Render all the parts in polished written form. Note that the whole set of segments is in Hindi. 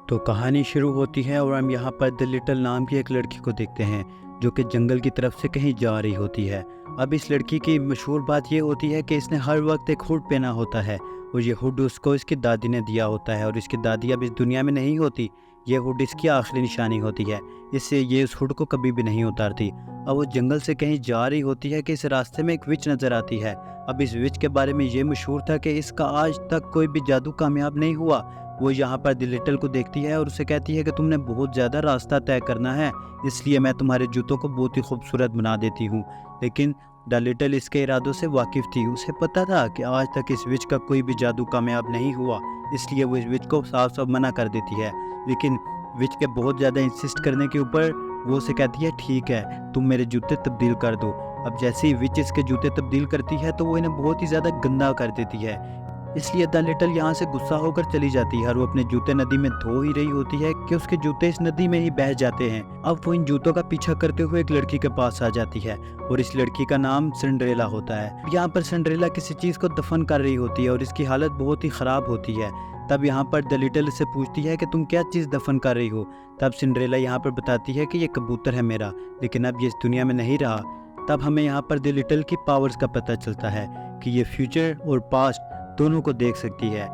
तो कहानी शुरू होती है और हम यहाँ पर द लिटिल नाम की एक लड़की को देखते हैं जो कि जंगल की तरफ से कहीं जा रही होती है। अब इस लड़की की मशहूर बात ये होती है कि इसने हर वक्त एक हुड पहना होता है और ये हुड उसको इसकी दादी ने दिया होता है और इसकी दादी अब इस दुनिया में नहीं होती। ये हुड इसकी आखिरी निशानी होती है, इससे ये उस हुड को कभी भी नहीं उतारती। अब वो जंगल से कहीं जा रही होती है कि इस रास्ते में एक विच नज़र आती है। अब इस विच के बारे में ये मशहूर था कि इसका आज तक कोई भी जादू कामयाब नहीं हुआ। वो यहाँ पर द लिटिल को देखती है और उसे कहती है कि तुमने बहुत ज़्यादा रास्ता तय करना है, इसलिए मैं तुम्हारे जूतों को बहुत ही खूबसूरत बना देती हूँ। लेकिन द लिटिल इसके इरादों से वाकिफ़ थी, उसे पता था कि आज तक इस विच का कोई भी जादू कामयाब नहीं हुआ, इसलिए वो इस विच को साफ साफ मना कर देती है। लेकिन विच के बहुत ज़्यादा इंसिस्ट करने के ऊपर वो उसे कहती है ठीक है, तुम मेरे जूते तब्दील कर दो। अब जैसे ही विच इसके जूते तब्दील करती है तो वो इन्हें बहुत ही ज़्यादा गंदा कर देती है, इसलिए द लिटिल यहाँ से गुस्सा होकर चली जाती है और वो अपने जूते नदी में धो ही रही होती है कि उसके जूते इस नदी में ही बह जाते हैं। अब वो इन जूतों का पीछा करते हुए एक लड़की के पास आ जाती है और इस लड़की का नाम सिंड्रेला होता है। यहाँ पर सिंड्रेला किसी चीज़ को दफन कर रही होती है और इसकी हालत बहुत ही ख़राब होती है। तब यहाँ पर द लिटिल से पूछती है कि तुम क्या चीज़ दफन कर रही हो। तब सिंड्रेला यहाँ पर बताती है कि ये कबूतर है मेरा, लेकिन अब ये इस दुनिया में नहीं रहा। तब हमें यहाँ पर द लिटिल की पावर्स का पता चलता है कि ये फ्यूचर और पास्ट दोनों को देख सकती है।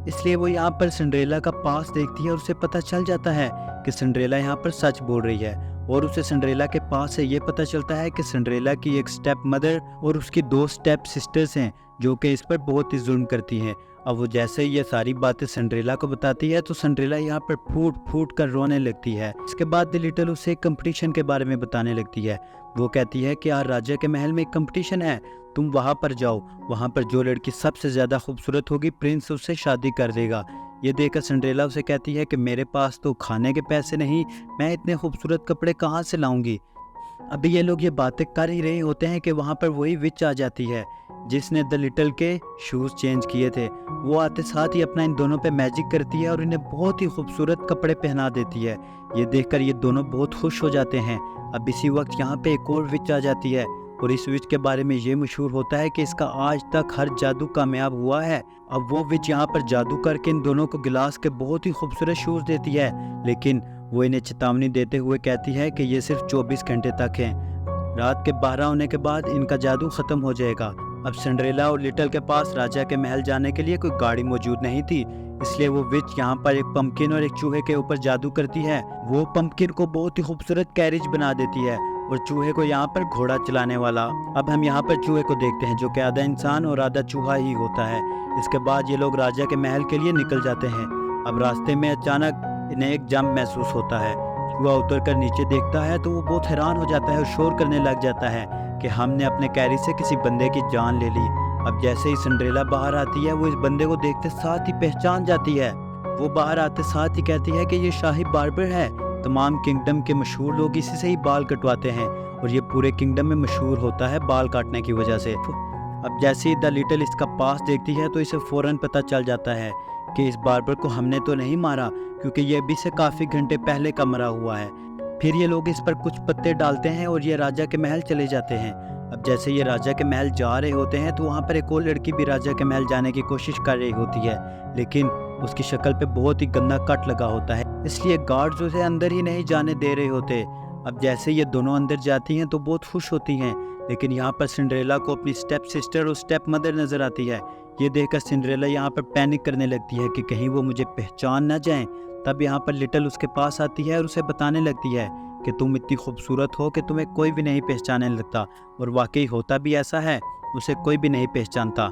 इसलिए वो यहाँ पर सिंड्रेला का पास देखती है और उसे पता चल जाता है कि सिंड्रेला यहाँ पर सच बोल रही है। और उसे सिंड्रेला के पास से ये पता चलता है कि सिंड्रेला की एक स्टेप मदर और उसकी 2 स्टेप सिस्टर्स हैं जो कि इस पर बहुत ही जुल्म करती हैं। अब वो जैसे ही ये सारी बातें सिंड्रेला को बताती है तो सिंड्रेला यहाँ पर फूट फूट कर रोने लगती है। इसके बाद द लिटिल उसे एक कंपटीशन के बारे में बताने लगती है। वो कहती है कि यार राजा के महल में एक कंपटीशन है, तुम वहाँ पर जाओ, वहाँ पर जो लड़की सबसे ज़्यादा खूबसूरत होगी प्रिंस उससे शादी कर देगा। ये देखकर सिंड्रेला उसे कहती है कि मेरे पास तो खाने के पैसे नहीं, मैं इतने खूबसूरत कपड़े कहाँ से लाऊंगी। अभी ये लोग ये बातें कर ही रहे होते हैं कि वहाँ पर वही विच आ जाती है जिसने द लिटिल के शूज़ चेंज किए थे। वो आते साथ ही अपना इन दोनों पे मैजिक करती है और इन्हें बहुत ही खूबसूरत कपड़े पहना देती है। ये देखकर ये दोनों बहुत खुश हो जाते हैं। अब इसी वक्त यहाँ पे एक और विच आ जाती है और इस विच के बारे में ये मशहूर होता है कि इसका आज तक हर जादू कामयाब हुआ है। अब वो विच यहाँ पर जादू करके इन दोनों को गिलास के बहुत ही खूबसूरत शूज़ देती है, लेकिन वो इन्हें चेतावनी देते हुए कहती है कि ये सिर्फ 24 घंटे तक हैं। रात के 12 होने के बाद इनका जादू ख़त्म हो जाएगा। अब सिंड्रेला और लिटिल के पास राजा के महल जाने के लिए कोई गाड़ी मौजूद नहीं थी, इसलिए वो विच यहाँ पर एक पंपकिन और एक चूहे के ऊपर जादू करती है। वो पंपकिन को बहुत ही खूबसूरत कैरिज बना देती है और चूहे को यहाँ पर घोड़ा चलाने वाला। अब हम यहाँ पर चूहे को देखते हैं जो कि आधा इंसान और आधा चूहा ही होता है। इसके बाद ये लोग राजा के महल के लिए निकल जाते हैं। अब रास्ते में अचानक इन्हें एक जंप महसूस होता है। चूहा उतर कर नीचे देखता है तो वो बहुत हैरान हो जाता है और शोर करने लग जाता है कि हमने अपने कैरी से किसी बंदे की जान ले ली। अब जैसे ही सिंड्रेला बाहर आती है वो इस बंदे को देखते साथ ही पहचान जाती है। वो बाहर आते साथ ही कहती है कि ये शाही बार्बर है, तमाम किंगडम के मशहूर लोग इसी से ही बाल कटवाते हैं और ये पूरे किंगडम में मशहूर होता है बाल काटने की वजह से। अब जैसे ही द लिटिल इसका पास देखती है तो इसे फ़ौरन पता चल जाता है कि इस बार्बर को हमने तो नहीं मारा, क्योंकि ये अभी से काफ़ी घंटे पहले का मरा हुआ है। फिर ये लोग इस पर कुछ पत्ते डालते हैं और ये राजा के महल चले जाते हैं। अब जैसे ये राजा के महल जा रहे होते हैं तो वहाँ पर एक और लड़की भी राजा के महल जाने की कोशिश कर रही होती है, लेकिन उसकी शक्ल पे बहुत ही गंदा कट लगा होता है, इसलिए गार्ड्स उसे अंदर ही नहीं जाने दे रहे होते। अब जैसे ये दोनों अंदर जाती हैं तो बहुत खुश होती हैं, लेकिन यहाँ पर सिंड्रेला को अपनी स्टेप सिस्टर और स्टेप मदर नज़र आती है। ये देखकर सिंड्रेला यहाँ पर पैनिक करने लगती है कि कहीं वो मुझे पहचान न जाएं। तब यहाँ पर लिटिल उसके पास आती है और उसे बताने लगती है कि तुम इतनी खूबसूरत हो कि तुम्हें कोई भी नहीं पहचानने लगता, और वाकई होता भी ऐसा है, उसे कोई भी नहीं पहचानता।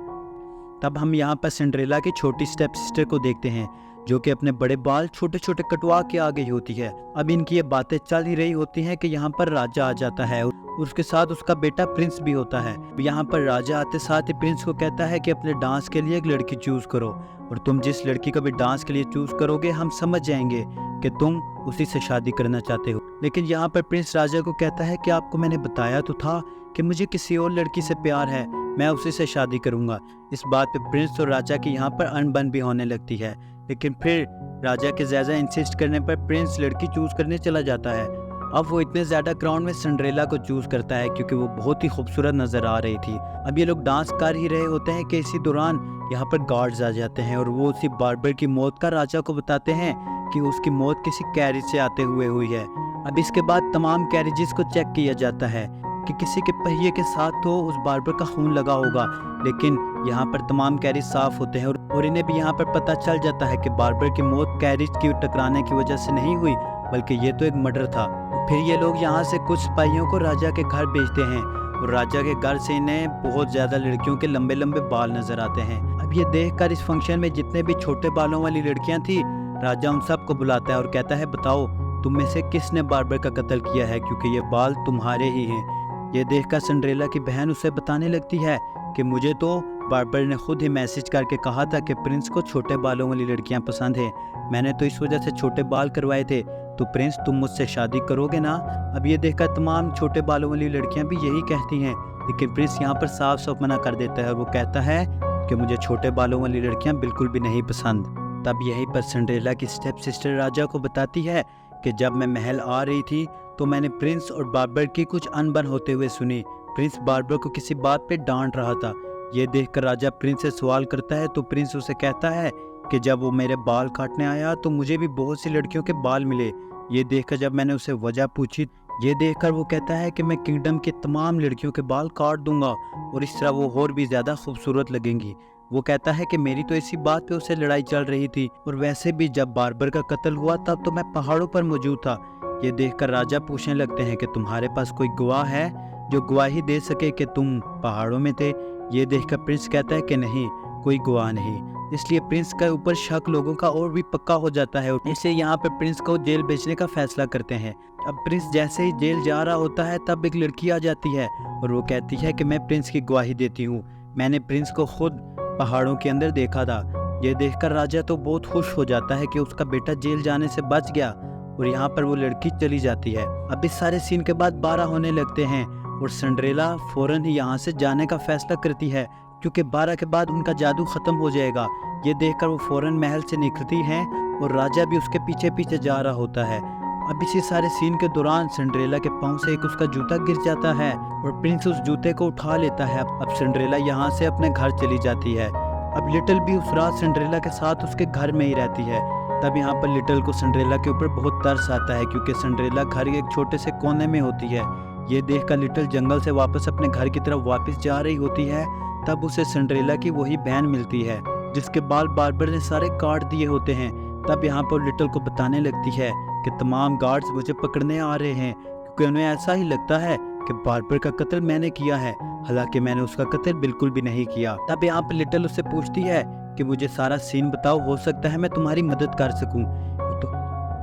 तब हम यहाँ पर सिंड्रेला की छोटी स्टेप सिस्टर को देखते हैं जो कि अपने बड़े बाल छोटे छोटे कटवा के आ गई होती है। अब इनकी ये बातें चल ही रही होती हैं कि यहाँ पर राजा आ जाता है और उसके साथ उसका बेटा प्रिंस भी होता है। यहाँ पर राजा आते साथ ही प्रिंस को कहता है कि अपने डांस के लिए एक लड़की चूज करो, और तुम जिस लड़की को भी डांस के लिए चूज करोगे हम समझ जाएंगे कि तुम उसी से शादी करना चाहते हो। लेकिन यहाँ पर प्रिंस राजा को कहता है कि आपको मैंने बताया तो था कि मुझे किसी और लड़की से प्यार है, मैं उसी से शादी करूँगा। इस बात पे प्रिंस और राजा की यहाँ पर अनबन भी होने लगती है, लेकिन फिर राजा के ज़्यादा इंसिस्ट करने पर प्रिंस लड़की चूज करने चला जाता है। अब वो इतने ज़्यादा ग्राउंड में सिंड्रेला को चूज़ करता है क्योंकि वो बहुत ही खूबसूरत नज़र आ रही थी। अब ये लोग डांस कर ही रहे होते हैं कि इसी दौरान यहाँ पर गार्ड्स आ जाते हैं और वो उसी बार्बर की मौत का राजा को बताते हैं कि उसकी मौत किसी कैरेज से आते हुए हुई है। अब इसके बाद तमाम कैरेजेस को चेक किया जाता है कि किसी के पहिए के साथ तो उस बार्बर का खून लगा होगा, लेकिन यहाँ पर तमाम कैरेज साफ होते हैं और इन्हें भी यहाँ पर पता चल जाता है कि बार्बर की मौत कैरेज की टकराने की वजह से नहीं हुई, बल्कि ये तो एक मर्डर था। फिर ये लोग यहाँ से कुछ सिपाहियों को राजा के घर भेजते हैं और राजा के घर से इन्हें बहुत ज़्यादा लड़कियों के लंबे लंबे बाल नजर आते हैं। अब ये देखकर इस फंक्शन में जितने भी छोटे बालों वाली लड़कियां थी, राजा उन सबको बुलाता है और कहता है, बताओ तुम में से किसने बार्बर का कत्ल किया है, क्योंकि ये बाल तुम्हारे ही हैं। ये देखकर सिंड्रेला की बहन उसे बताने लगती है कि मुझे तो बार्बर ने खुद ही मैसेज करके कहा था कि प्रिंस को छोटे बालों वाली लड़कियां पसंद हैं। मैंने तो इस वजह से छोटे बाल करवाए थे, तो प्रिंस तुम मुझसे शादी करोगे ना। अब ये देखकर तमाम छोटे बालों वाली लड़कियां भी यही कहती हैं, लेकिन प्रिंस यहाँ पर साफ साफ मना कर देता है और वो कहता है कि मुझे छोटे बालों वाली लड़कियां बिल्कुल भी नहीं पसंद। तब यहीं पर सिंड्रेला की स्टेप सिस्टर राजा को बताती है कि जब मैं महल आ रही थी तो मैंने प्रिंस और बार्बर की कुछ अनबन होते हुए सुनी। प्रिंस बार्बर को किसी बात पे डांट रहा था। ये देखकर राजा प्रिंस से सवाल करता है तो प्रिंस उसे कहता है कि जब वो मेरे बाल काटने आया तो मुझे भी बहुत सी लड़कियों के बाल मिले। ये देखकर जब मैंने उसे वजह पूछी, ये देखकर वो कहता है कि मैं किंगडम की तमाम लड़कियों के बाल काट दूंगा और इस तरह वो और भी ज़्यादा खूबसूरत लगेंगी। वो कहता है कि मेरी तो इसी बात पे उससे लड़ाई चल रही थी और वैसे भी जब बार्बर का कत्ल हुआ तब तो मैं पहाड़ों पर मौजूद था। ये देखकर राजा पूछने लगते हैं कि तुम्हारे पास कोई गवाह है जो गवाही दे सके कि तुम पहाड़ों में थे। ये देखकर प्रिंस कहता है कि नहीं, कोई गवाह नहीं। इसलिए प्रिंस के ऊपर शक लोगों का और भी पक्का हो जाता है, इसलिए यहाँ पे प्रिंस को जेल भेजने का फैसला करते हैं। अब प्रिंस जैसे ही जेल जा रहा होता है तब एक लड़की आ जाती है और वो कहती है कि मैं प्रिंस की गवाही देती हूँ, मैंने प्रिंस को खुद पहाड़ों के अंदर देखा था। ये देखकर राजा तो बहुत खुश हो जाता है कि उसका बेटा जेल जाने से बच गया और यहाँ पर वो लड़की चली जाती है। अब इस सारे सीन के बाद 12 होने लगते हैं और सिंड्रेला फौरन ही यहाँ से जाने का फैसला करती है क्योंकि 12 के बाद उनका जादू खत्म हो जाएगा। ये देखकर वो फौरन महल से निकलती हैं और राजा भी उसके पीछे पीछे जा रहा होता है। अब इसी सारे सीन के दौरान सिंड्रेला के पांव से एक उसका जूता गिर जाता है और प्रिंस उस जूते को उठा लेता है। अब सिंड्रेला यहाँ से अपने घर चली जाती है। अब लिटिल भी उस रात सिंड्रेला के साथ उसके घर में ही रहती है। तब यहाँ पर लिटिल को सिंड्रेला के ऊपर बहुत तरस आता है क्योंकि सिंड्रेला घर के एक छोटे से कोने में होती है। ये देखकर लिटिल जंगल से वापस अपने घर की तरफ वापस जा रही होती है। तब उसे सिंड्रेला की वही बहन मिलती है जिसके बाल बार्बर ने सारे काट दिए होते हैं। तब यहाँ पर लिटिल को बताने लगती है कि तमाम गार्ड्स मुझे पकड़ने आ रहे हैं क्योंकि उन्हें ऐसा ही लगता है कि बार्बर का कत्ल मैंने किया है, हालांकि मैंने उसका कत्ल बिल्कुल भी नहीं किया। तब यहाँ पर लिटिल उससे पूछती है कि मुझे सारा सीन बताओ, हो सकता है मैं तुम्हारी मदद कर सकूं।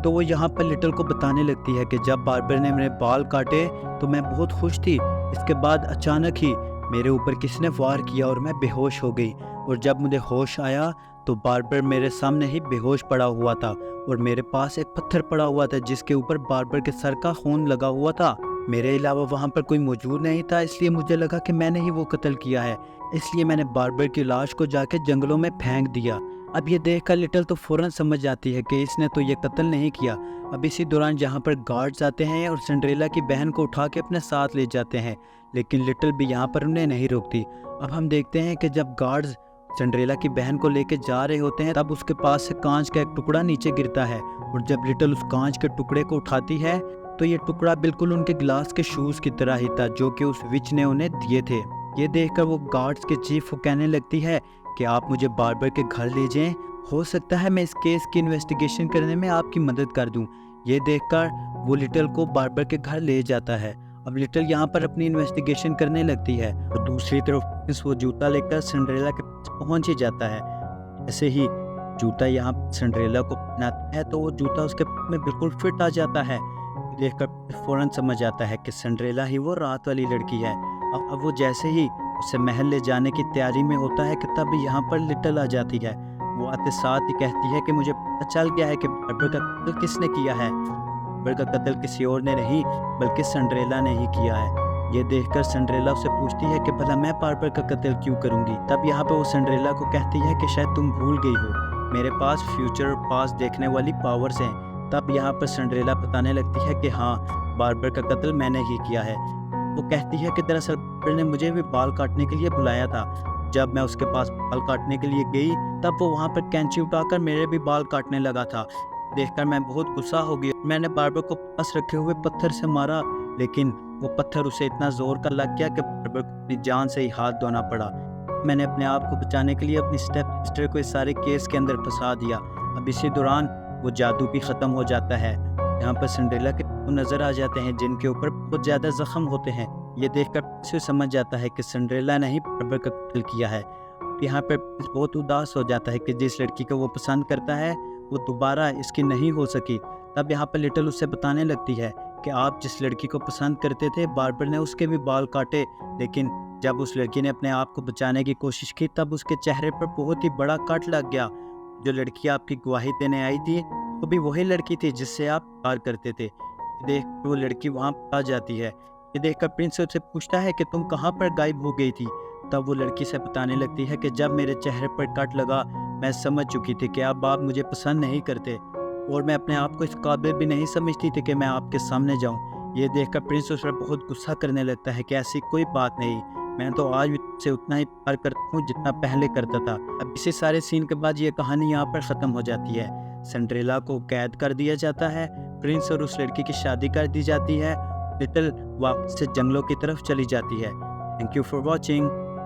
तो वो यहाँ पर लिटिल को बताने लगती है कि जब बार्बर ने मेरे बाल काटे तो मैं बहुत खुश थी। इसके बाद अचानक ही मेरे ऊपर किसी ने वार किया और मैं बेहोश हो गई और जब मुझे होश आया तो बार्बर मेरे सामने ही बेहोश पड़ा हुआ था और मेरे पास एक पत्थर पड़ा हुआ था जिसके ऊपर बार्बर के सर का खून लगा हुआ था। मेरे अलावा वहाँ पर कोई मौजूद नहीं था, इसलिए मुझे लगा कि मैंने ही वो कत्ल किया है, इसलिए मैंने बार्बर की लाश को जाके जंगलों में फेंक दिया। अब ये देखकर लिटिल तो फौरन समझ जाती है कि इसने तो ये कत्ल नहीं किया। अब इसी दौरान जहाँ पर गार्ड्स आते हैं और सिंड्रेला की बहन को उठा के अपने साथ ले जाते हैं, लेकिन लिटिल भी यहाँ पर उन्हें नहीं रोकती। अब हम देखते हैं कि जब गार्ड्स सिंड्रेला की बहन को लेके जा रहे होते हैं तब उसके पास से कांच का एक टुकड़ा नीचे गिरता है और जब लिटिल उस कांच के टुकड़े को उठाती है तो ये टुकड़ा बिल्कुल उनके ग्लास के शूज की तरह ही था जो कि उस विच ने उन्हें दिए थे। ये देखकर वो गार्ड्स के चीफ को कहने लगती है कि आप मुझे बार्बर के घर ले जाएं, हो सकता है मैं इस केस की इन्वेस्टिगेशन करने में आपकी मदद कर दूं। ये देखकर वो लिटिल को बार्बर के घर ले जाता है। अब लिटिल यहाँ पर अपनी इन्वेस्टिगेशन करने लगती है और दूसरी तरफ वो जूता लेकर सिंड्रेला के पास पहुंच ही जाता है। ऐसे ही जूता यहाँ सिंड्रेला को पहनाता है तो वो जूता उसके में बिल्कुल फिट आ जाता है। देखकर फौरन समझ आता है कि सिंड्रेला ही वो रात वाली लड़की है। अब वो जैसे ही उसे महल ले जाने की तैयारी में होता है कि तब यहाँ पर लिटिल आ जाती है। वो आते साथ ही कहती है कि मुझे पता चल गया है कि बार्बर का कत्ल किसने किया है। बार्बर का कत्ल किसी और ने नहीं बल्कि सिंड्रेला ने ही किया है। ये देखकर सिंड्रेला उसे पूछती है कि भला मैं बार्बर का कत्ल क्यों करूंगी। तब यहाँ पर वो सिंड्रेला को कहती है कि शायद तुम भूल गई हो, मेरे पास फ्यूचर और पास्ट देखने वाली पावर्स हैं। तब यहाँ पर सिंड्रेला बताने लगती है कि हाँ, बार्बर का कत्ल मैंने ही किया है। वो कहती है कि दरअसल बार्बर ने मुझे भी बाल काटने के लिए बुलाया था। जब मैं उसके पास बाल काटने के लिए गई तब वो वहाँ पर कैंची उठाकर मेरे भी बाल काटने लगा था। देखकर मैं बहुत गुस्सा हो गया। मैंने बार्बर को पास रखे हुए पत्थर से मारा, लेकिन वो पत्थर उसे इतना जोर का लग गया कि बार्बर को अपनी जान से ही हाथ धोना पड़ा। मैंने अपने आप को बचाने के लिए अपनी स्टेप सिस्टर को इस सारे केस के अंदर फंसा दिया। अब इसी दौरान वो जादू भी ख़त्म हो जाता है। यहाँ पर सिंड्रेला के नज़र आ जाते हैं जिनके ऊपर बहुत ज़्यादा जख्म होते हैं। ये देखकर उसे समझ जाता है कि सिंड्रेला ने ही बार्बर का कत्ल किया है। यहाँ पर बहुत उदास हो जाता है कि जिस लड़की को वो पसंद करता है वो दोबारा इसकी नहीं हो सकी। तब यहाँ पर लिटल उससे बताने लगती है कि आप जिस लड़की को पसंद करते थे बार्बर ने उसके भी बाल काटे, लेकिन जब उस लड़की ने अपने आप को बचाने की कोशिश की तब उसके चेहरे पर बहुत ही बड़ा कट लग गया। जो लड़की आपकी गवाही देने आई थी वो भी वही लड़की थी जिससे आप प्यार करते थे। देख वो लड़की वहाँ आ जाती है। ये देखकर प्रिंस उससे पूछता है कि तुम कहाँ पर गायब हो गई थी। तब वो लड़की से बताने लगती है कि जब मेरे चेहरे पर कट लगा मैं समझ चुकी थी कि अब आप मुझे पसंद नहीं करते और मैं अपने आप को इस काबिल भी नहीं समझती थी कि मैं आपके सामने जाऊं। ये देखकर प्रिंस उस पर बहुत गुस्सा करने लगता है कि ऐसी कोई बात नहीं, मैं तो आज भी तुमसे उतना ही प्यार करता हूँ जितना पहले करता था। अब इसी सारे सीन के बाद ये कहानी यहाँ पर ख़त्म हो जाती है। सिंड्रेला को कैद कर दिया जाता है, प्रिंस और उस लड़की की शादी कर दी जाती है, लिटिल वापस से जंगलों की तरफ चली जाती है। Thank you for watching.